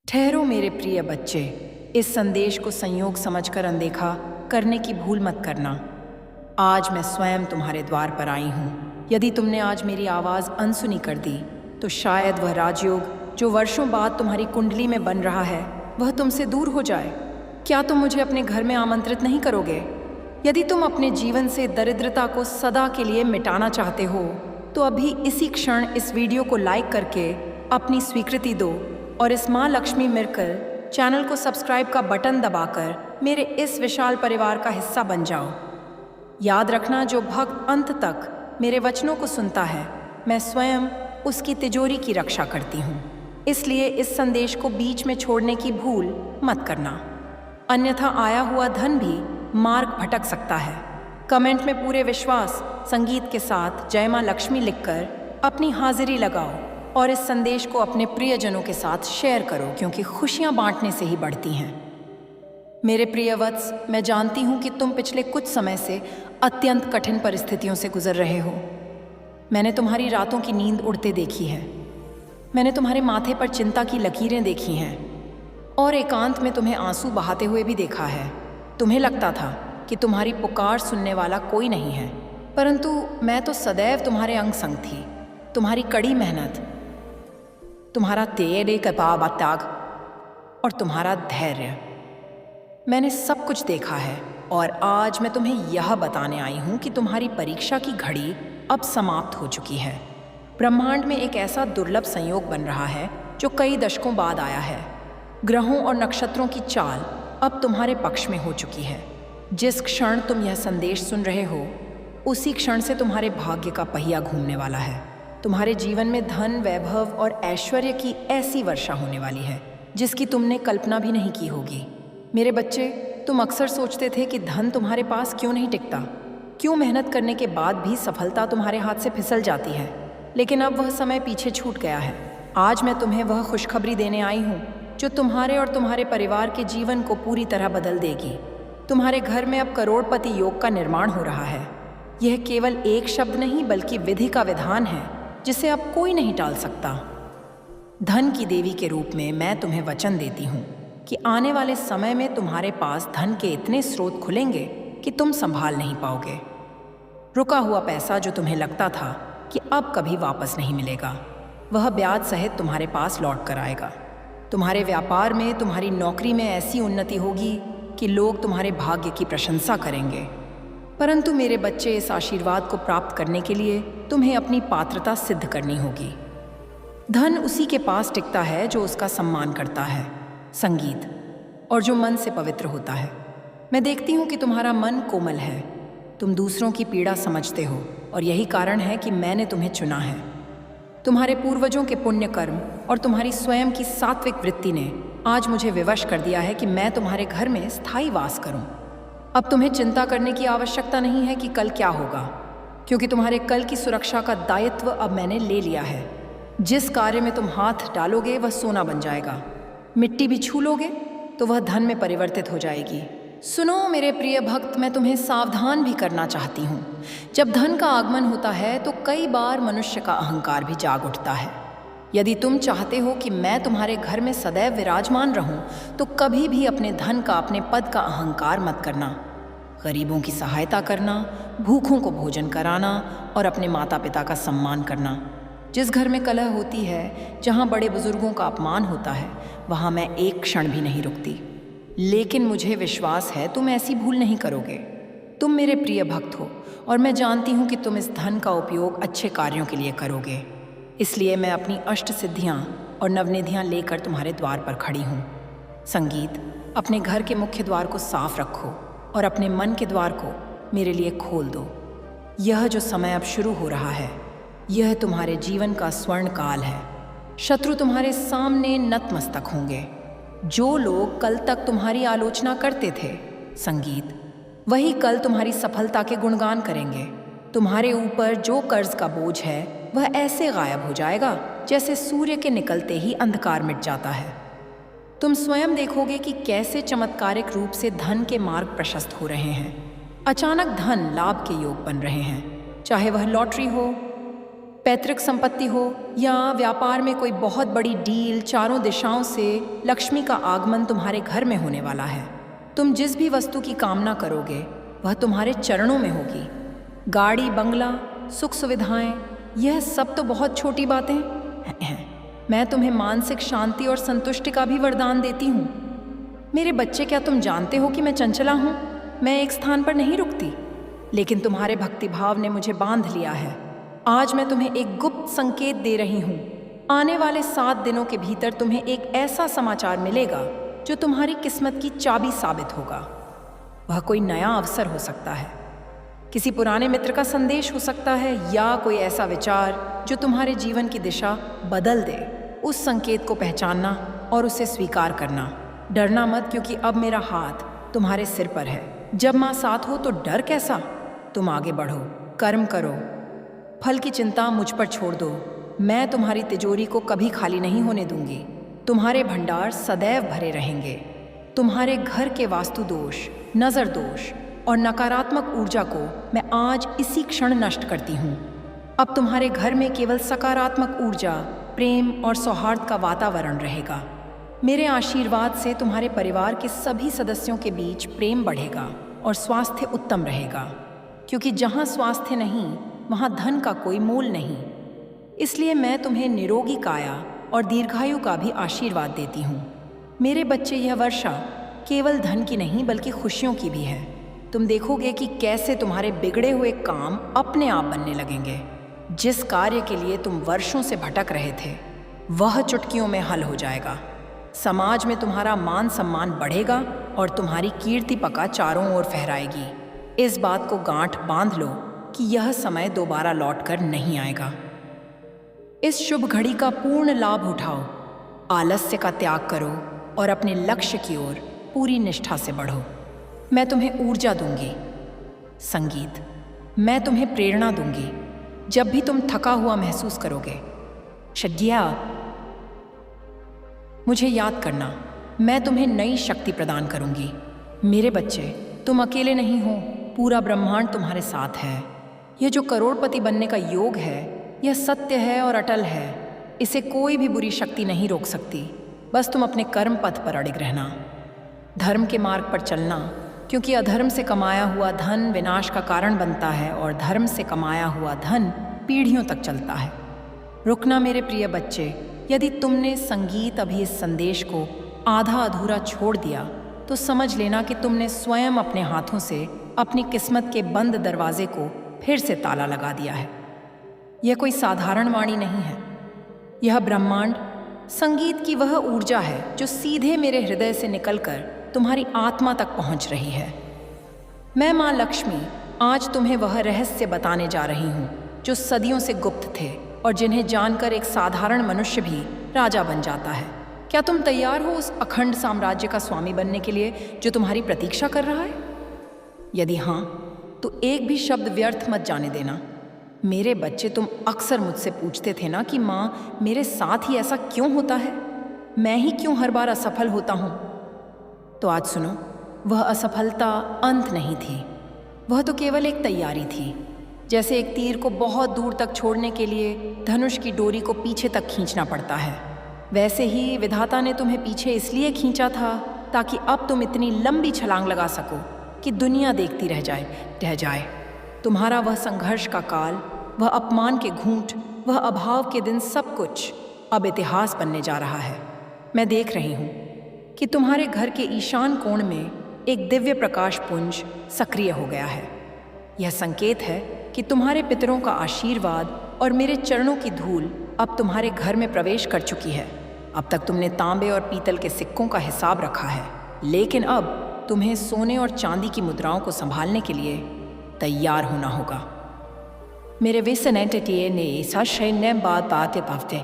ठहरो मेरे प्रिय बच्चे, इस संदेश को संयोग समझकर अनदेखा करने की भूल मत करना। आज मैं स्वयं तुम्हारे द्वार पर आई हूँ। यदि तुमने आज मेरी आवाज़ अनसुनी कर दी तो शायद वह राजयोग जो वर्षों बाद तुम्हारी कुंडली में बन रहा है वह तुमसे दूर हो जाए। क्या तुम मुझे अपने घर में आमंत्रित नहीं करोगे? यदि तुम अपने जीवन से दरिद्रता को सदा के लिए मिटाना चाहते हो तो अभी इसी क्षण इस वीडियो को लाइक करके अपनी स्वीकृति दो और इस माँ लक्ष्मी मिरेकल चैनल को सब्सक्राइब का बटन दबाकर मेरे इस विशाल परिवार का हिस्सा बन जाओ। याद रखना, जो भक्त अंत तक मेरे वचनों को सुनता है मैं स्वयं उसकी तिजोरी की रक्षा करती हूँ। इसलिए इस संदेश को बीच में छोड़ने की भूल मत करना, अन्यथा आया हुआ धन भी मार्ग भटक सकता है। कमेंट में पूरे विश्वास संगीत के साथ जय माँ लक्ष्मी लिखकर अपनी हाजिरी लगाओ और इस संदेश को अपने प्रियजनों के साथ शेयर करो, क्योंकि खुशियां बांटने से ही बढ़ती हैं। मेरे प्रिय वत्स, मैं जानती हूं कि तुम पिछले कुछ समय से अत्यंत कठिन परिस्थितियों से गुजर रहे हो। मैंने तुम्हारी रातों की नींद उड़ते देखी है, मैंने तुम्हारे माथे पर चिंता की लकीरें देखी हैं और एकांत में तुम्हें आंसू बहाते हुए भी देखा है। तुम्हें लगता था कि तुम्हारी पुकार सुनने वाला कोई नहीं है, परंतु मैं तो सदैव तुम्हारे अंग संग थी। तुम्हारी कड़ी मेहनत, तुम्हारा तेरे कबाब त्याग और तुम्हारा धैर्य, मैंने सब कुछ देखा है। और आज मैं तुम्हें यह बताने आई हूं कि तुम्हारी परीक्षा की घड़ी अब समाप्त हो चुकी है। ब्रह्मांड में एक ऐसा दुर्लभ संयोग बन रहा है जो कई दशकों बाद आया है। ग्रहों और नक्षत्रों की चाल अब तुम्हारे पक्ष में हो चुकी है। जिस क्षण तुम यह संदेश सुन रहे हो उसी क्षण से तुम्हारे भाग्य का पहिया घूमने वाला है। तुम्हारे जीवन में धन, वैभव और ऐश्वर्य की ऐसी वर्षा होने वाली है जिसकी तुमने कल्पना भी नहीं की होगी। मेरे बच्चे, तुम अक्सर सोचते थे कि धन तुम्हारे पास क्यों नहीं टिकता, क्यों मेहनत करने के बाद भी सफलता तुम्हारे हाथ से फिसल जाती है। लेकिन अब वह समय पीछे छूट गया है। आज मैं तुम्हें वह खुशखबरी देने आई हूँ जो तुम्हारे और तुम्हारे परिवार के जीवन को पूरी तरह बदल देगी। तुम्हारे घर में अब करोड़पति योग का निर्माण हो रहा है। यह केवल एक शब्द नहीं बल्कि विधि का विधान है जिसे अब कोई नहीं टाल सकता। धन की देवी के रूप में मैं तुम्हें वचन देती हूँ कि आने वाले समय में तुम्हारे पास धन के इतने स्रोत खुलेंगे कि तुम संभाल नहीं पाओगे। रुका हुआ पैसा जो तुम्हें लगता था कि अब कभी वापस नहीं मिलेगा, वह ब्याज सहित तुम्हारे पास लौट कर आएगा। तुम्हारे व्यापार में, तुम्हारी नौकरी में ऐसी उन्नति होगी कि लोग तुम्हारे भाग्य की प्रशंसा करेंगे। परंतु मेरे बच्चे, इस आशीर्वाद को प्राप्त करने के लिए तुम्हें अपनी पात्रता सिद्ध करनी होगी। धन उसी के पास टिकता है जो उसका सम्मान करता है, संगीत, और जो मन से पवित्र होता है। मैं देखती हूँ कि तुम्हारा मन कोमल है, तुम दूसरों की पीड़ा समझते हो और यही कारण है कि मैंने तुम्हें चुना है। तुम्हारे पूर्वजों के पुण्य कर्म और तुम्हारी स्वयं की सात्विक वृत्ति ने आज मुझे विवश कर दिया है कि मैं तुम्हारे घर में स्थायी वास करूं। अब तुम्हें चिंता करने की आवश्यकता नहीं है कि कल क्या होगा, क्योंकि तुम्हारे कल की सुरक्षा का दायित्व अब मैंने ले लिया है। जिस कार्य में तुम हाथ डालोगे वह सोना बन जाएगा, मिट्टी भी छू लोगे तो वह धन में परिवर्तित हो जाएगी। सुनो मेरे प्रिय भक्त, मैं तुम्हें सावधान भी करना चाहती हूँ। जब धन का आगमन होता है तो कई बार मनुष्य का अहंकार भी जाग उठता है। यदि तुम चाहते हो कि मैं तुम्हारे घर में सदैव विराजमान रहूं तो कभी भी अपने धन का, अपने पद का अहंकार मत करना। गरीबों की सहायता करना, भूखों को भोजन कराना और अपने माता पिता का सम्मान करना। जिस घर में कलह होती है, जहां बड़े बुजुर्गों का अपमान होता है, वहां मैं एक क्षण भी नहीं रुकती। लेकिन मुझे विश्वास है तुम ऐसी भूल नहीं करोगे। तुम मेरे प्रिय भक्त हो और मैं जानती हूँ कि तुम इस धन का उपयोग अच्छे कार्यों के लिए करोगे। इसलिए मैं अपनी अष्ट सिद्धियाँ और नवनिधियाँ लेकर तुम्हारे द्वार पर खड़ी हूँ। संगीत, अपने घर के मुख्य द्वार को साफ रखो और अपने मन के द्वार को मेरे लिए खोल दो। यह जो समय अब शुरू हो रहा है, यह तुम्हारे जीवन का स्वर्ण काल है। शत्रु तुम्हारे सामने नतमस्तक होंगे। जो लोग कल तक तुम्हारी आलोचना करते थे, संगीत, वही कल तुम्हारी सफलता के गुणगान करेंगे। तुम्हारे ऊपर जो कर्ज का बोझ है वह ऐसे गायब हो जाएगा जैसे सूर्य के निकलते ही अंधकार मिट जाता है। तुम स्वयं देखोगे कि कैसे चमत्कारिक रूप से धन के मार्ग प्रशस्त हो रहे हैं। अचानक धन लाभ के योग बन रहे हैं, चाहे वह लॉटरी हो, पैतृक संपत्ति हो या व्यापार में कोई बहुत बड़ी डील, चारों दिशाओं से लक्ष्मी का आगमन तुम्हारे घर में होने वाला है। तुम जिस भी वस्तु की कामना करोगे वह तुम्हारे चरणों में होगी। गाड़ी, बंगला, सुख सुविधाएं, यह सब तो बहुत छोटी बातें हैं। मैं तुम्हें मानसिक शांति और संतुष्टि का भी वरदान देती हूँ। मेरे बच्चे, क्या तुम जानते हो कि मैं चंचला हूँ? मैं एक स्थान पर नहीं रुकती, लेकिन तुम्हारे भक्तिभाव ने मुझे बांध लिया है। आज मैं तुम्हें एक गुप्त संकेत दे रही हूँ। आने वाले 7 दिनों के भीतर तुम्हें एक ऐसा समाचार मिलेगा जो तुम्हारी किस्मत की चाबी साबित होगा। वह कोई नया अवसर हो सकता है, किसी पुराने मित्र का संदेश हो सकता है, या कोई ऐसा विचार जो तुम्हारे जीवन की दिशा बदल दे। उस संकेत को पहचानना और उसे स्वीकार करना। डरना मत, क्योंकि अब मेरा हाथ तुम्हारे सिर पर है। जब माँ साथ हो तो डर कैसा? तुम आगे बढ़ो, कर्म करो, फल की चिंता मुझ पर छोड़ दो। मैं तुम्हारी तिजोरी को कभी खाली नहीं होने दूंगी। तुम्हारे भंडार सदैव भरे रहेंगे। तुम्हारे घर के वास्तु दोष, नज़र दोष और नकारात्मक ऊर्जा को मैं आज इसी क्षण नष्ट करती हूँ। अब तुम्हारे घर में केवल सकारात्मक ऊर्जा, प्रेम और सौहार्द का वातावरण रहेगा। मेरे आशीर्वाद से तुम्हारे परिवार के सभी सदस्यों के बीच प्रेम बढ़ेगा और स्वास्थ्य उत्तम रहेगा, क्योंकि जहाँ स्वास्थ्य नहीं वहाँ धन का कोई मोल नहीं। इसलिए मैं तुम्हें निरोगी काया और दीर्घायु का भी आशीर्वाद देती हूँ। मेरे बच्चे, यह वर्षा केवल धन की नहीं बल्कि खुशियों की भी है। तुम देखोगे कि कैसे तुम्हारे बिगड़े हुए काम अपने आप बनने लगेंगे। जिस कार्य के लिए तुम वर्षों से भटक रहे थे वह चुटकियों में हल हो जाएगा। समाज में तुम्हारा मान सम्मान बढ़ेगा और तुम्हारी कीर्ति पका चारों ओर फहराएगी। इस बात को गांठ बांध लो कि यह समय दोबारा लौटकर नहीं आएगा। इस शुभ घड़ी का पूर्ण लाभ उठाओ, आलस्य का त्याग करो और अपने लक्ष्य की ओर पूरी निष्ठा से बढ़ो। मैं तुम्हें ऊर्जा दूंगी। संगीत, मैं तुम्हें प्रेरणा दूंगी जब भी तुम थका हुआ महसूस करोगे। शज्ञा, मुझे याद करना, मैं तुम्हें नई शक्ति प्रदान करूंगी। मेरे बच्चे, तुम अकेले नहीं हो, पूरा ब्रह्मांड तुम्हारे साथ है। यह जो करोड़पति बनने का योग है, यह सत्य है और अटल है। इसे कोई भी बुरी शक्ति नहीं रोक सकती। बस तुम अपने कर्म पथ पर अड़िग रहना, धर्म के मार्ग पर चलना, क्योंकि अधर्म से कमाया हुआ धन विनाश का कारण बनता है और धर्म से कमाया हुआ धन पीढ़ियों तक चलता है। रुकना मेरे प्रिय बच्चे, यदि तुमने संगीत अभी इस संदेश को आधा अधूरा छोड़ दिया तो समझ लेना कि तुमने स्वयं अपने हाथों से अपनी किस्मत के बंद दरवाजे को फिर से ताला लगा दिया है। यह कोई साधारण वाणी नहीं है। यह ब्रह्मांड संगीत की वह ऊर्जा है जो सीधे मेरे हृदय से निकलकर तुम्हारी आत्मा तक पहुंच रही है। मैं माँ लक्ष्मी आज तुम्हें वह रहस्य बताने जा रही हूँ जो सदियों से गुप्त थे और जिन्हें जानकर एक साधारण मनुष्य भी राजा बन जाता है। क्या तुम तैयार हो उस अखंड साम्राज्य का स्वामी बनने के लिए जो तुम्हारी प्रतीक्षा कर रहा है? यदि हाँ, तो एक भी शब्द व्यर्थ मत जाने देना। मेरे बच्चे, तुम अक्सर मुझसे पूछते थे ना कि माँ, मेरे साथ ही ऐसा क्यों होता है, मैं ही क्यों हर बार असफल होता हूँ? तो आज सुनो, वह असफलता अंत नहीं थी, वह तो केवल एक तैयारी थी। जैसे एक तीर को बहुत दूर तक छोड़ने के लिए धनुष की डोरी को पीछे तक खींचना पड़ता है, वैसे ही विधाता ने तुम्हें पीछे इसलिए खींचा था ताकि अब तुम इतनी लंबी छलांग लगा सको कि दुनिया देखती रह जाए। तुम्हारा वह संघर्ष का काल, वह अपमान के घूंट, वह अभाव के दिन, सब कुछ अब इतिहास बनने जा रहा है। मैं देख रही हूँ कि तुम्हारे घर के ईशान कोण में एक दिव्य प्रकाश पुंज सक्रिय हो गया है। यह संकेत है कि तुम्हारे पितरों का आशीर्वाद और मेरे चरणों की धूल अब तुम्हारे घर में प्रवेश कर चुकी है। अब तक तुमने तांबे और पीतल के सिक्कों का हिसाब रखा है, लेकिन अब तुम्हें सोने और चांदी की मुद्राओं को संभालने के लिए तैयार होना होगा। मेरे विसनैटिए ने सशैन्य बात पाते।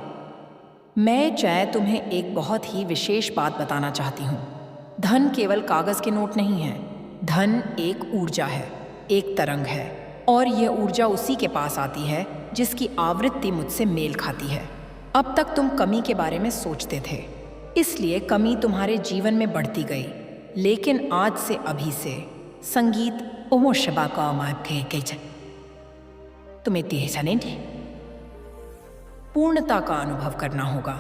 मैं चाहे तुम्हें एक बहुत ही विशेष बात बताना चाहती हूँ। धन केवल कागज के नोट नहीं है, धन एक ऊर्जा है, एक तरंग है, और यह ऊर्जा उसी के पास आती है जिसकी आवृत्ति मुझसे मेल खाती है। अब तक तुम कमी के बारे में सोचते थे, इसलिए कमी तुम्हारे जीवन में बढ़ती गई, लेकिन आज से अभी से संगीत ओमोशबा का तुम्हें पूर्णता का अनुभव करना होगा।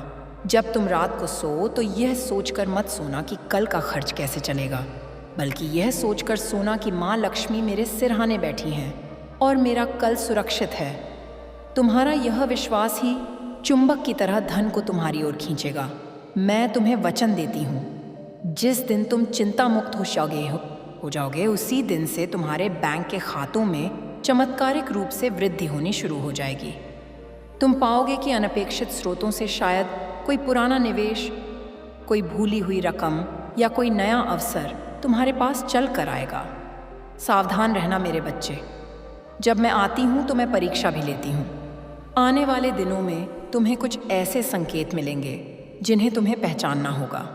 जब तुम रात को सो तो यह सोचकर मत सोना कि कल का खर्च कैसे चलेगा, बल्कि यह सोचकर सोना कि माँ लक्ष्मी मेरे सिरहाने बैठी हैं और मेरा कल सुरक्षित है। तुम्हारा यह विश्वास ही चुंबक की तरह धन को तुम्हारी ओर खींचेगा। मैं तुम्हें वचन देती हूँ, जिस दिन तुम चिंता मुक्त हो जाओगे उसी दिन से तुम्हारे बैंक के खातों में चमत्कारिक रूप से वृद्धि होनी शुरू हो जाएगी। तुम पाओगे कि अनपेक्षित स्रोतों से शायद कोई पुराना निवेश, कोई भूली हुई रकम या कोई नया अवसर तुम्हारे पास चल कर आएगा। सावधान रहना मेरे बच्चे, जब मैं आती हूँ तो मैं परीक्षा भी लेती हूँ। आने वाले दिनों में तुम्हें कुछ ऐसे संकेत मिलेंगे जिन्हें तुम्हें पहचानना होगा।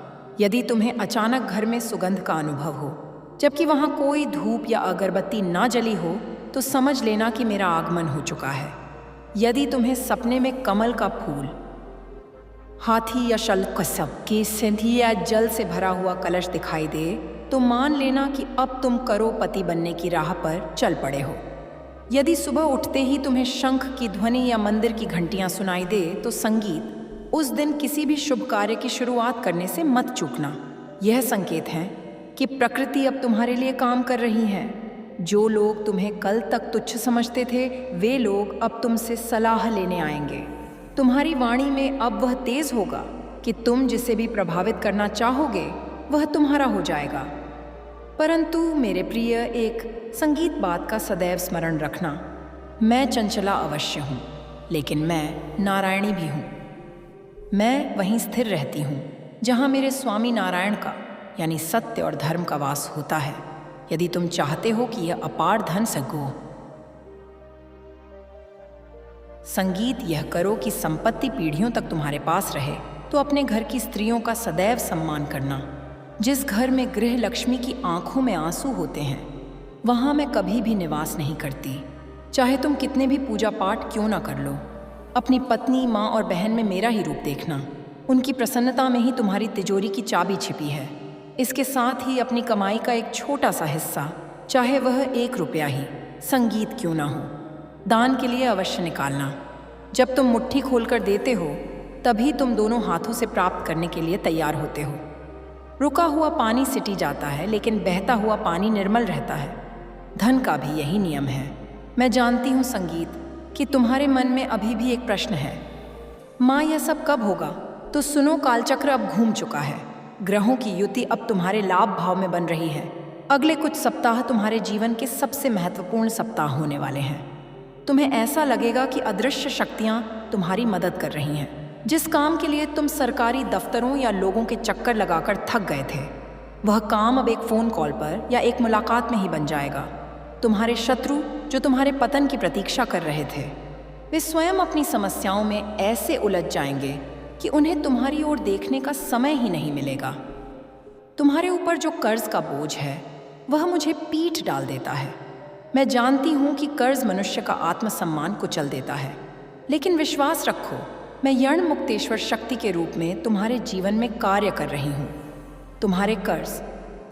यदि तुम्हें अचानक घर में सुगंध का अनुभव हो जबकि वहाँ कोई धूप या अगरबत्ती ना जली हो, तो समझ लेना कि मेरा आगमन हो चुका है। यदि तुम्हें सपने में कमल का फूल, हाथी या शलकसब के सिंधी या जल से भरा हुआ कलश दिखाई दे, तो मान लेना कि अब तुम करोड़पति बनने की राह पर चल पड़े हो। यदि सुबह उठते ही तुम्हें शंख की ध्वनि या मंदिर की घंटियां सुनाई दे, तो संगीत उस दिन किसी भी शुभ कार्य की शुरुआत करने से मत चूकना। यह संकेत है कि प्रकृति अब तुम्हारे लिए काम कर रही है। जो लोग तुम्हें कल तक तुच्छ समझते थे, वे लोग अब तुमसे सलाह लेने आएंगे। तुम्हारी वाणी में अब वह तेज होगा कि तुम जिसे भी प्रभावित करना चाहोगे वह तुम्हारा हो जाएगा। परंतु मेरे प्रिय, एक संगीत बात का सदैव स्मरण रखना, मैं चंचला अवश्य हूँ, लेकिन मैं नारायणी भी हूँ। मैं वहीं स्थिर रहती हूँ जहाँ मेरे स्वामी नारायण का यानी सत्य और धर्म का वास होता है। यदि तुम चाहते हो कि यह अपार धन सगो, संगीत यह करो कि संपत्ति पीढ़ियों तक तुम्हारे पास रहे, तो अपने घर की स्त्रियों का सदैव सम्मान करना। जिस घर में गृह लक्ष्मी की आंखों में आंसू होते हैं, वहाँ मैं कभी भी निवास नहीं करती। चाहे तुम कितने भी पूजा पाठ क्यों ना कर लो, अपनी पत्नी, माँ और बहन में मेरा ही रूप देखना। उनकी प्रसन्नता में ही तुम्हारी तिजोरी की चाबी छिपी है। इसके साथ ही अपनी कमाई का एक छोटा सा हिस्सा, चाहे वह 1 रुपया ही संगीत क्यों ना हो, दान के लिए अवश्य निकालना। जब तुम मुट्ठी खोलकर देते हो, तभी तुम दोनों हाथों से प्राप्त करने के लिए तैयार होते हो। रुका हुआ पानी सिटी जाता है, लेकिन बहता हुआ पानी निर्मल रहता है। धन का भी यही नियम है। मैं जानती हूँ संगीत कि तुम्हारे मन में अभी भी एक प्रश्न है, माँ यह सब कब होगा? तो सुनो, कालचक्र अब घूम चुका है। ग्रहों की युति अब तुम्हारे लाभ भाव में बन रही है। अगले कुछ सप्ताह तुम्हारे जीवन के सबसे महत्वपूर्ण सप्ताह होने वाले हैं। तुम्हें ऐसा लगेगा कि अदृश्य शक्तियाँ तुम्हारी मदद कर रही हैं। जिस काम के लिए तुम सरकारी दफ्तरों या लोगों के चक्कर लगाकर थक गए थे, वह काम अब एक फ़ोन कॉल पर या एक मुलाकात में ही बन जाएगा। तुम्हारे शत्रु जो तुम्हारे पतन की प्रतीक्षा कर रहे थे, वे स्वयं अपनी समस्याओं में ऐसे उलझ जाएंगे कि उन्हें तुम्हारी ओर देखने का समय ही नहीं मिलेगा। तुम्हारे ऊपर जो कर्ज का बोझ है, वह मुझे पीठ डाल देता है। मैं जानती हूँ कि कर्ज मनुष्य का आत्मसम्मान कुचल देता है, लेकिन विश्वास रखो, मैं यण मुक्तेश्वर शक्ति के रूप में तुम्हारे जीवन में कार्य कर रही हूँ। तुम्हारे कर्ज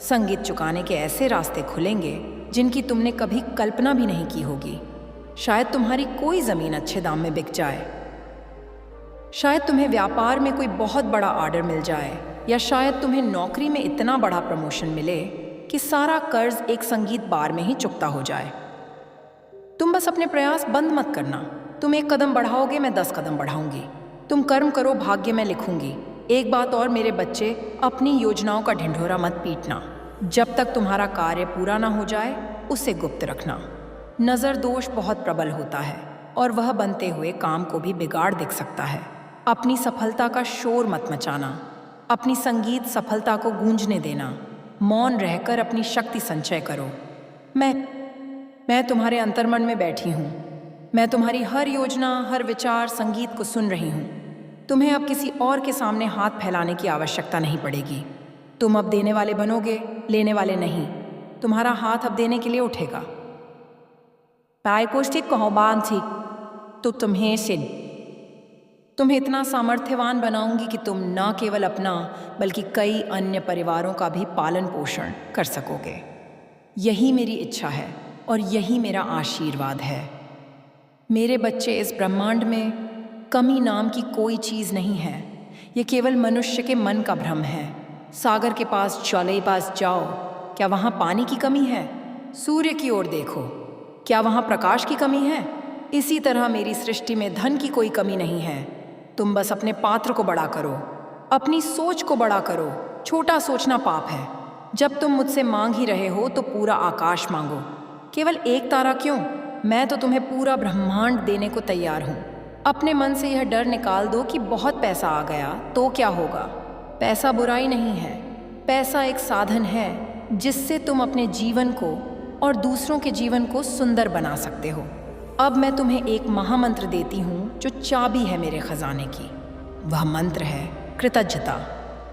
संगीत चुकाने के ऐसे रास्ते खुलेंगे जिनकी तुमने कभी कल्पना भी नहीं की होगी। शायद तुम्हारी कोई ज़मीन अच्छे दाम में बिक जाए, शायद तुम्हें व्यापार में कोई बहुत बड़ा ऑर्डर मिल जाए, या शायद तुम्हें नौकरी में इतना बड़ा प्रमोशन मिले कि सारा कर्ज एक संगीत बार में ही चुकता हो जाए। तुम बस अपने प्रयास बंद मत करना। तुम 1 कदम बढ़ाओगे, मैं 10 कदम बढ़ाऊंगी। तुम कर्म करो, भाग्य मैं लिखूंगी। एक बात और मेरे बच्चे, अपनी योजनाओं का ढिंढोरा मत पीटना। जब तक तुम्हारा कार्य पूरा ना हो जाए, उसे गुप्त रखना। नज़र दोष बहुत प्रबल होता है और वह बनते हुए काम को भी बिगाड़ दिख सकता है। अपनी सफलता का शोर मत मचाना। अपनी संगीत सफलता को गूंजने देना। मौन रहकर अपनी शक्ति संचय करो। मैं तुम्हारे अंतर्मन में बैठी हूँ। मैं तुम्हारी हर योजना, हर विचार, संगीत को सुन रही हूँ। तुम्हें अब किसी और के सामने हाथ फैलाने की आवश्यकता नहीं पड़ेगी। तुम अब देने वाले बनोगे, लेने वाले नहीं। तुम्हारा हाथ अब देने के लिए उठेगा। तो तुम्हें इतना सामर्थ्यवान बनाऊंगी कि तुम न केवल अपना बल्कि कई अन्य परिवारों का भी पालन पोषण कर सकोगे। यही मेरी इच्छा है और यही मेरा आशीर्वाद है। मेरे बच्चे, इस ब्रह्मांड में कमी नाम की कोई चीज़ नहीं है। ये केवल मनुष्य के मन का भ्रम है। सागर के पास चौले पास जाओ, क्या वहाँ पानी की कमी है? सूर्य की ओर देखो, क्या वहाँ प्रकाश की कमी है? इसी तरह मेरी सृष्टि में धन की कोई कमी नहीं है। तुम बस अपने पात्र को बड़ा करो, अपनी सोच को बड़ा करो। छोटा सोचना पाप है। जब तुम मुझसे मांग ही रहे हो तो पूरा आकाश मांगो। केवल एक तारा क्यों, मैं तो तुम्हें पूरा ब्रह्मांड देने को तैयार हूँ। अपने मन से यह डर निकाल दो कि बहुत पैसा आ गया तो क्या होगा। पैसा बुराई नहीं है, पैसा एक साधन है जिससे तुम अपने जीवन को और दूसरों के जीवन को सुंदर बना सकते हो। अब मैं तुम्हें एक महामंत्र देती हूँ जो चाबी है मेरे खजाने की। वह मंत्र है कृतज्ञता।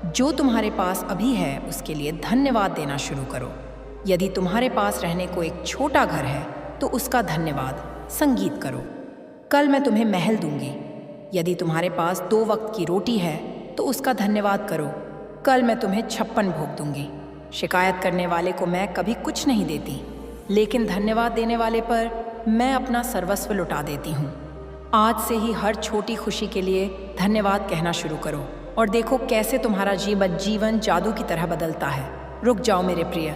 जो तुम्हारे पास अभी है उसके लिए धन्यवाद देना शुरू करो। यदि तुम्हारे पास रहने को एक छोटा घर है तो उसका धन्यवाद संगीत करो। कल मैं तुम्हें महल दूंगी। यदि तुम्हारे पास 2 वक्त की रोटी है तो उसका धन्यवाद करो। कल मैं तुम्हें 56 भोग दूंगी। शिकायत करने वाले को मैं कभी कुछ नहीं देती, लेकिन धन्यवाद देने वाले पर मैं अपना सर्वस्व लुटा देती हूँ। आज से ही हर छोटी खुशी के लिए धन्यवाद कहना शुरू करो और देखो कैसे तुम्हारा जीवन जादू की तरह बदलता है। रुक जाओ मेरे प्रिय,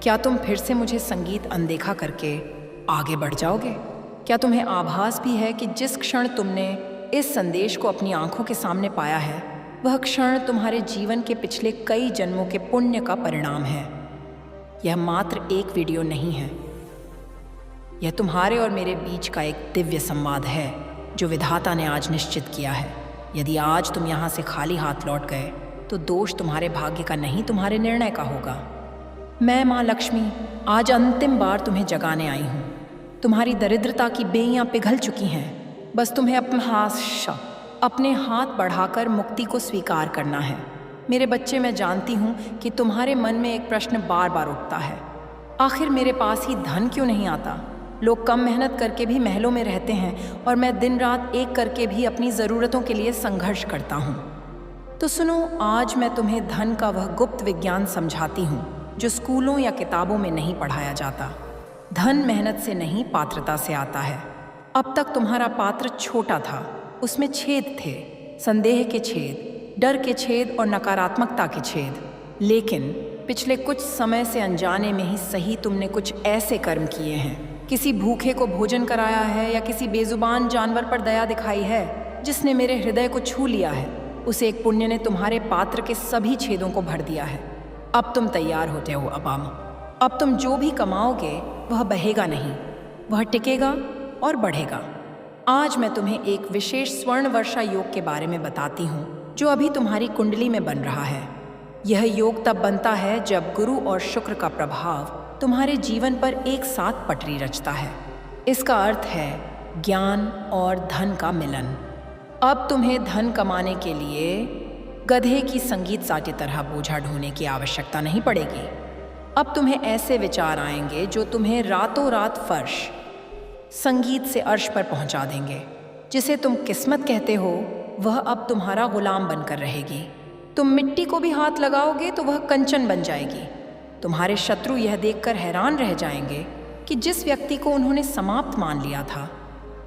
क्या तुम फिर से मुझे संगीत अनदेखा करके आगे बढ़ जाओगे? क्या तुम्हें आभास भी है कि जिस क्षण तुमने इस संदेश को अपनी आंखों के सामने पाया है, वह क्षण तुम्हारे जीवन के पिछले कई जन्मों के पुण्य का परिणाम है? यह मात्र एक वीडियो नहीं है, यह तुम्हारे और मेरे बीच का एक दिव्य संवाद है जो विधाता ने आज निश्चित किया है। यदि आज तुम यहाँ से खाली हाथ लौट गए तो दोष तुम्हारे भाग्य का नहीं, तुम्हारे निर्णय का होगा। मैं माँ लक्ष्मी आज अंतिम बार तुम्हें जगाने आई हूँ। तुम्हारी दरिद्रता की बेइयाँ पिघल चुकी हैं। बस तुम्हें अपने हाथ बढ़ाकर मुक्ति को स्वीकार करना है। मेरे बच्चे, मैं जानती हूँ कि तुम्हारे मन में एक प्रश्न बार बार उठता है, आखिर मेरे पास ही धन क्यों नहीं आता? लोग कम मेहनत करके भी महलों में रहते हैं और मैं दिन रात एक करके भी अपनी ज़रूरतों के लिए संघर्ष करता हूँ। तो सुनो, आज मैं तुम्हें धन का वह गुप्त विज्ञान समझाती हूँ जो स्कूलों या किताबों में नहीं पढ़ाया जाता। धन मेहनत से नहीं, पात्रता से आता है। अब तक तुम्हारा पात्र छोटा था, उसमें छेद थे, संदेह के छेद, डर के छेद और नकारात्मकता के छेद। लेकिन पिछले कुछ समय से अनजाने में ही सही तुमने कुछ ऐसे कर्म किए हैं, किसी भूखे को भोजन कराया है या किसी बेजुबान जानवर पर दया दिखाई है जिसने मेरे हृदय को छू लिया है। उस एक पुण्य ने तुम्हारे पात्र के सभी छेदों को भर दिया है। अब तुम तैयार होते हो अबाम। अब तुम जो भी कमाओगे वह बहेगा नहीं, वह टिकेगा और बढ़ेगा। आज मैं तुम्हें एक विशेष स्वर्ण वर्षा योग के बारे में बताती हूँ जो अभी तुम्हारी कुंडली में बन रहा है। यह योग तब बनता है जब गुरु और शुक्र का प्रभाव तुम्हारे जीवन पर एक साथ पटरी रचता है। इसका अर्थ है ज्ञान और धन का मिलन। अब तुम्हें धन कमाने के लिए गधे की संगीत साटी तरह बोझा ढोने की आवश्यकता नहीं पड़ेगी। अब तुम्हें ऐसे विचार आएंगे जो तुम्हें रातों रात फर्श संगीत से अर्श पर पहुंचा देंगे। जिसे तुम किस्मत कहते हो वह अब तुम्हारा गुलाम बनकर रहेगी। तुम मिट्टी को भी हाथ लगाओगे तो वह कंचन बन जाएगी। तुम्हारे शत्रु यह देखकर हैरान रह जाएंगे कि जिस व्यक्ति को उन्होंने समाप्त मान लिया था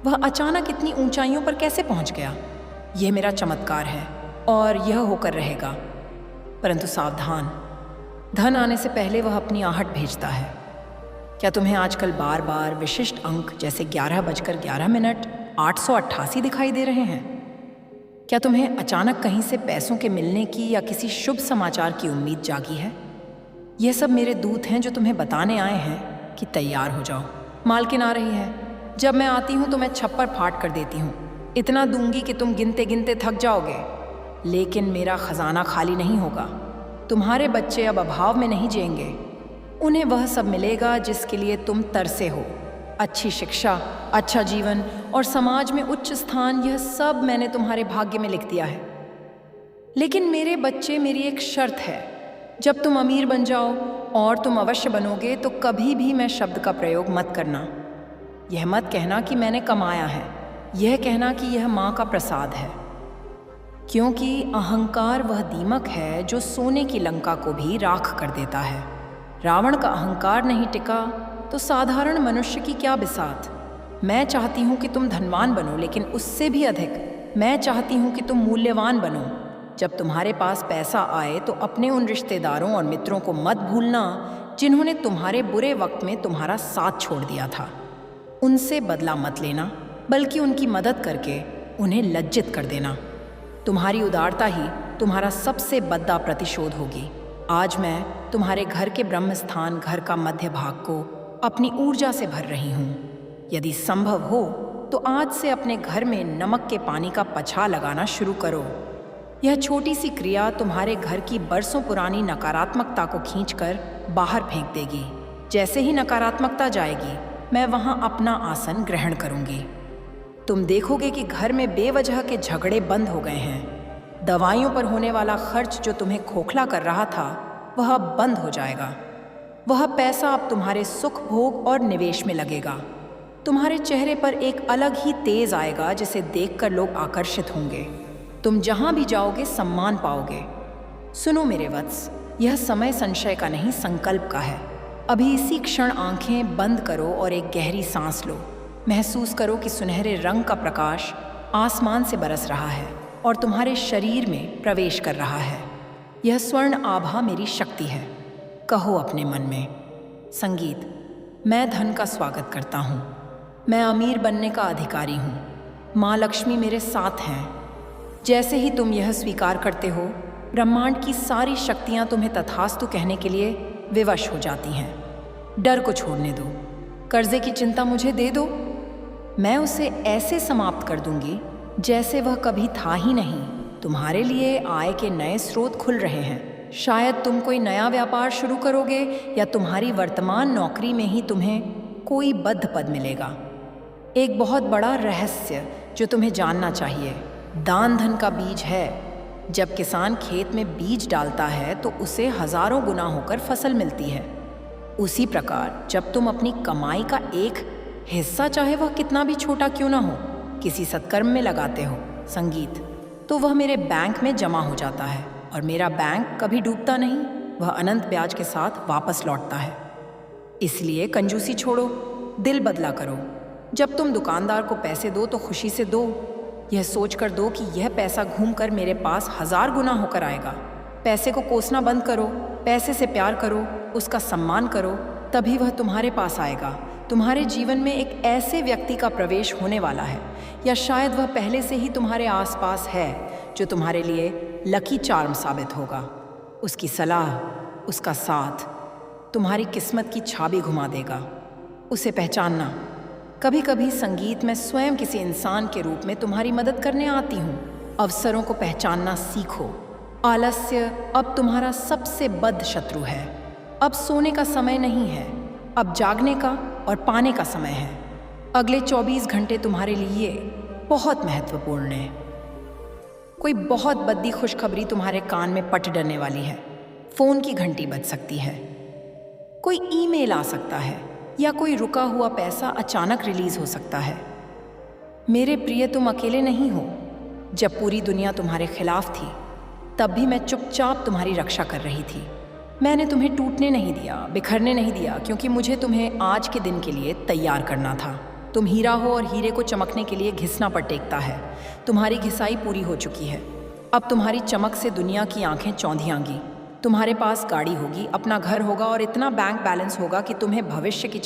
वह अचानक इतनी ऊंचाइयों पर कैसे पहुंच गया। यह मेरा चमत्कार है और यह होकर रहेगा। परंतु सावधान, धन आने से पहले वह अपनी आहट भेजता है। क्या तुम्हें आजकल बार बार विशिष्ट अंक जैसे 11:11 888 दिखाई दे रहे हैं? क्या तुम्हें अचानक कहीं से पैसों के मिलने की या किसी शुभ समाचार की उम्मीद जागी है? यह सब मेरे दूत हैं जो तुम्हें बताने आए हैं कि तैयार हो जाओ, मालकिन आ रही है। जब मैं आती हूँ तो मैं छप्पर फाड़ कर देती हूँ। इतना दूंगी कि तुम गिनते गिनते थक जाओगे। लेकिन मेरा खजाना खाली नहीं होगा। तुम्हारे बच्चे अब अभाव में नहीं जिएंगे। उन्हें वह सब मिलेगा जिसके लिए तुम तरसे हो। अच्छी शिक्षा, अच्छा जीवन और समाज में उच्च स्थान, यह सब मैंने तुम्हारे भाग्य में लिख दिया है। लेकिन मेरे बच्चे, मेरी एक शर्त है। जब तुम अमीर बन जाओ, और तुम अवश्य बनोगे, तो कभी भी मैं शब्द का प्रयोग मत करना। यह मत कहना कि मैंने कमाया है, यह कहना कि यह माँ का प्रसाद है। क्योंकि अहंकार वह दीमक है जो सोने की लंका को भी राख कर देता है। रावण का अहंकार नहीं टिका तो साधारण मनुष्य की क्या बिसात। मैं चाहती हूँ कि तुम धनवान बनो, लेकिन उससे भी अधिक मैं चाहती हूँ कि तुम मूल्यवान बनो। जब तुम्हारे पास पैसा आए तो अपने उन रिश्तेदारों और मित्रों को मत भूलना जिन्होंने तुम्हारे बुरे वक्त में तुम्हारा साथ छोड़ दिया था। उनसे बदला मत लेना, बल्कि उनकी मदद करके उन्हें लज्जित कर देना। तुम्हारी उदारता ही तुम्हारा सबसे बड़ा प्रतिशोध होगी। आज मैं तुम्हारे घर के ब्रह्म स्थान घर का मध्य भाग को अपनी ऊर्जा से भर रही हूँ। यदि संभव हो तो आज से अपने घर में नमक के पानी का पछा लगाना शुरू करो। यह छोटी सी क्रिया तुम्हारे घर की बरसों पुरानी नकारात्मकता को खींचकर बाहर फेंक देगी। जैसे ही नकारात्मकता जाएगी, मैं वहां अपना आसन ग्रहण करूंगी। तुम देखोगे कि घर में बेवजह के झगड़े बंद हो गए हैं। दवाइयों पर होने वाला खर्च जो तुम्हें खोखला कर रहा था, वह अब बंद हो जाएगा। वह पैसा अब तुम्हारे सुख भोग और निवेश में लगेगा। तुम्हारे चेहरे पर एक अलग ही तेज आएगा जिसे देखकर लोग आकर्षित होंगे। तुम जहां भी जाओगे सम्मान पाओगे। सुनो मेरे वत्स, यह समय संशय का नहीं, संकल्प का है। अभी इसी क्षण आंखें बंद करो और एक गहरी सांस लो। महसूस करो कि सुनहरे रंग का प्रकाश आसमान से बरस रहा है और तुम्हारे शरीर में प्रवेश कर रहा है। यह स्वर्ण आभा मेरी शक्ति है। कहो अपने मन में, संगीत, मैं धन का स्वागत करता हूँ। मैं अमीर बनने का अधिकारी हूँ। माँ लक्ष्मी मेरे साथ हैं। जैसे ही तुम यह स्वीकार करते हो, ब्रह्मांड की सारी शक्तियाँ तुम्हें तथास्तु कहने के लिए विवश हो जाती हैं। डर को छोड़ने दो। कर्जे की चिंता मुझे दे दो। मैं उसे ऐसे समाप्त कर दूंगी जैसे वह कभी था ही नहीं। तुम्हारे लिए आय के नए स्रोत खुल रहे हैं। शायद तुम कोई नया व्यापार शुरू करोगे या तुम्हारी वर्तमान नौकरी में ही तुम्हें कोई बद्ध पद मिलेगा। एक बहुत बड़ा रहस्य जो तुम्हें जानना चाहिए, दान धन का बीज है। जब किसान खेत में बीज डालता है तो उसे हजारों गुना होकर फसल मिलती है। उसी प्रकार जब तुम अपनी कमाई का एक हिस्सा, चाहे वह कितना भी छोटा क्यों ना हो, किसी सत्कर्म में लगाते हो, संगीत, तो वह मेरे बैंक में जमा हो जाता है। और मेरा बैंक कभी डूबता नहीं, वह अनंत ब्याज के साथ वापस लौटता है। इसलिए कंजूसी छोड़ो, दिल बदला करो। जब तुम दुकानदार को पैसे दो तो खुशी से दो। यह सोचकर दो कि यह पैसा घूमकर मेरे पास 1000 गुना होकर आएगा। पैसे को कोसना बंद करो। पैसे से प्यार करो, उसका सम्मान करो, तभी वह तुम्हारे पास आएगा। तुम्हारे जीवन में एक ऐसे व्यक्ति का प्रवेश होने वाला है, या शायद वह पहले से ही तुम्हारे आसपास है, जो तुम्हारे लिए लकी चार्म साबित होगा। उसकी सलाह, उसका साथ तुम्हारी किस्मत की छाबी घुमा देगा। उसे पहचानना। कभी कभी संगीत में स्वयं किसी इंसान के रूप में तुम्हारी मदद करने आती हूँ। अवसरों को पहचानना सीखो। आलस्य अब तुम्हारा सबसे बद्ध शत्रु है। अब सोने का समय नहीं है, अब जागने का और पाने का समय है। अगले 24 घंटे तुम्हारे लिए बहुत महत्वपूर्ण है। कोई बहुत बद्दी खुशखबरी तुम्हारे कान में पट डरने वाली है। फोन की घंटी बज सकती है, कोई ईमेल आ सकता है, या कोई रुका हुआ पैसा अचानक रिलीज हो सकता है। मेरे प्रिय, तुम अकेले नहीं हो। जब पूरी दुनिया तुम्हारे खिलाफ थी, तब भी मैं चुपचाप तुम्हारी रक्षा कर रही थी। मैंने तुम्हें टूटने नहीं दिया, बिखरने नहीं दिया, क्योंकि मुझे तुम्हें आज के दिन के लिए तैयार करना था। तुम हीरा हो और हीरे को चमकने के लिए घिसना पर टेकता है। तुम्हारी घिसाई पूरी हो चुकी है। अब तुम्हारी चमक से दुनिया की आंखें चौंधियांगी। तुम्हारे पास गाड़ी होगी, अपना घर होगा और इतना बैंक बैलेंस होगा कि तुम्हें भविष्य की